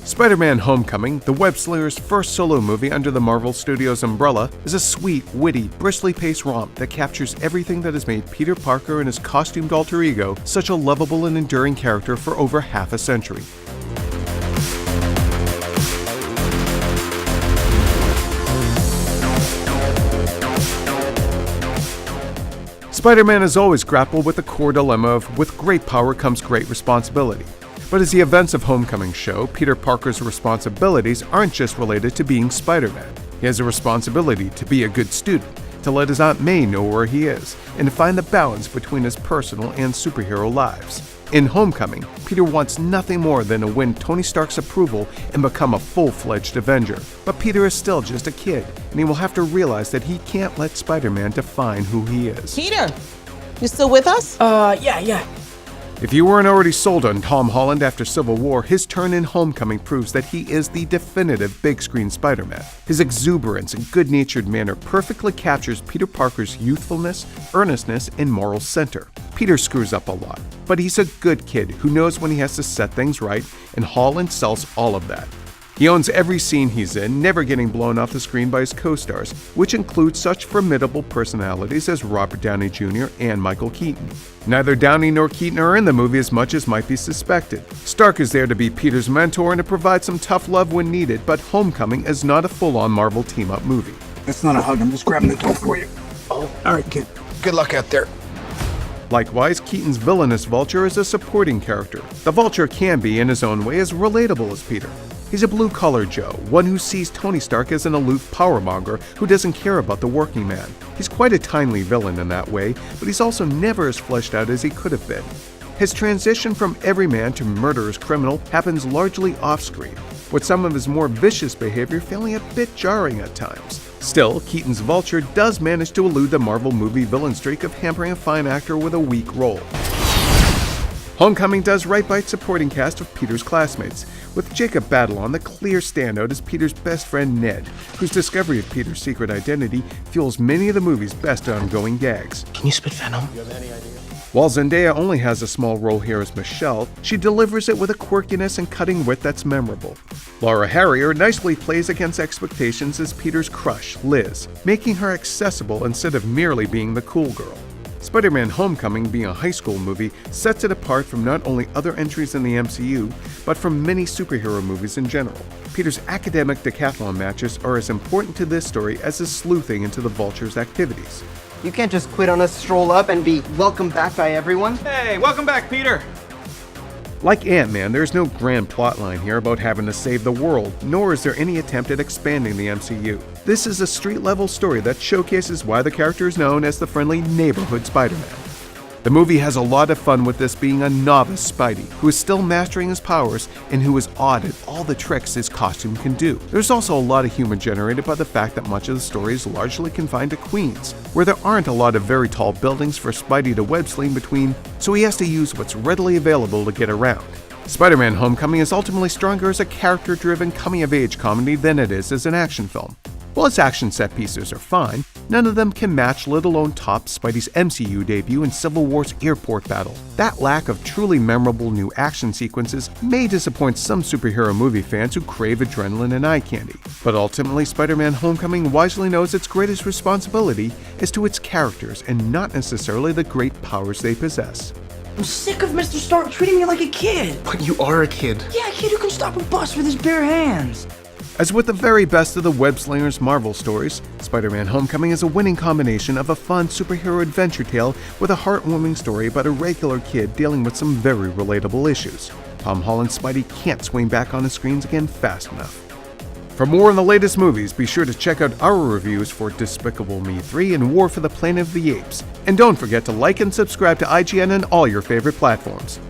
Spider-Man: Homecoming, the web-slinger's first solo movie under the Marvel Studios umbrella, is a sweet, witty, bristly-paced romp that captures everything that has made Peter Parker and his costumed alter ego such a lovable and enduring character for over half a century. Spider-Man has always grappled with the core dilemma of with great power comes great responsibility. But as the events of Homecoming show, Peter Parker's responsibilities aren't just related to being Spider-Man. He has a responsibility to be a good student, to let his Aunt May know where he is, and to find the balance between his personal and superhero lives. In Homecoming, Peter wants nothing more than to win Tony Stark's approval and become a full-fledged Avenger. But Peter is still just a kid, and he will have to realize that he can't let Spider-Man define who he is. Peter, you still with us? Yeah. If you weren't already sold on Tom Holland after Civil War, his turn in Homecoming proves that he is the definitive big-screen Spider-Man. His exuberance and good-natured manner perfectly captures Peter Parker's youthfulness, earnestness, and moral center. Peter screws up a lot, but he's a good kid who knows when he has to set things right, and Holland sells all of that. He owns every scene he's in, never getting blown off the screen by his co-stars, which include such formidable personalities as Robert Downey Jr. and Michael Keaton. Neither Downey nor Keaton are in the movie as much as might be suspected. Stark is there to be Peter's mentor and to provide some tough love when needed, but Homecoming is not a full-on Marvel team-up movie. That's not a hug, I'm just grabbing the door for you. Oh, all right, kid. Good luck out there. Likewise, Keaton's villainous Vulture is a supporting character. The Vulture can be, in his own way, as relatable as Peter. He's a blue-collar Joe, one who sees Tony Stark as an aloof powermonger who doesn't care about the working man. He's quite a timely villain in that way, but he's also never as fleshed out as he could have been. His transition from everyman to murderous criminal happens largely off-screen, with some of his more vicious behavior feeling a bit jarring at times. Still, Keaton's Vulture does manage to elude the Marvel movie villain streak of hampering a fine actor with a weak role. Homecoming does right by its supporting cast of Peter's classmates, with Jacob Batalon the clear standout as Peter's best friend Ned, whose discovery of Peter's secret identity fuels many of the movie's best ongoing gags. Can you spit venom? While Zendaya only has a small role here as Michelle, she delivers it with a quirkiness and cutting wit that's memorable. Laura Harrier nicely plays against expectations as Peter's crush, Liz, making her accessible instead of merely being the cool girl. Spider-Man: Homecoming, being a high school movie, sets it apart from not only other entries in the MCU, but from many superhero movies in general. Peter's academic decathlon matches are as important to this story as his sleuthing into the Vulture's activities. You can't just quit on us, stroll up, and be welcomed back by everyone. Hey, welcome back, Peter! Like Ant-Man, there's no grand plotline here about having to save the world, nor is there any attempt at expanding the MCU. This is a street-level story that showcases why the character is known as the friendly neighborhood Spider-Man. The movie has a lot of fun with this being a novice Spidey, who is still mastering his powers and who is awed at all the tricks his costume can do. There's also a lot of humor generated by the fact that much of the story is largely confined to Queens, where there aren't a lot of very tall buildings for Spidey to web-sling between, so he has to use what's readily available to get around. Spider-Man: Homecoming is ultimately stronger as a character-driven coming-of-age comedy than it is as an action film. While its action set pieces are fine, none of them can match, let alone top, Spidey's MCU debut in Civil War's airport battle. That lack of truly memorable new action sequences may disappoint some superhero movie fans who crave adrenaline and eye candy. But ultimately, Spider-Man: Homecoming wisely knows its greatest responsibility is to its characters and not necessarily the great powers they possess. I'm sick of Mr. Stark treating me like a kid. But you are a kid. Yeah, a kid who can stop a bus with his bare hands. As with the very best of the web-slingers Marvel stories, Spider-Man: Homecoming is a winning combination of a fun superhero adventure tale with a heartwarming story about a regular kid dealing with some very relatable issues. Tom Holland's Spidey can't swing back on the screens again fast enough. For more on the latest movies, be sure to check out our reviews for Despicable Me 3 and War for the Planet of the Apes. And don't forget to like and subscribe to IGN on all your favorite platforms.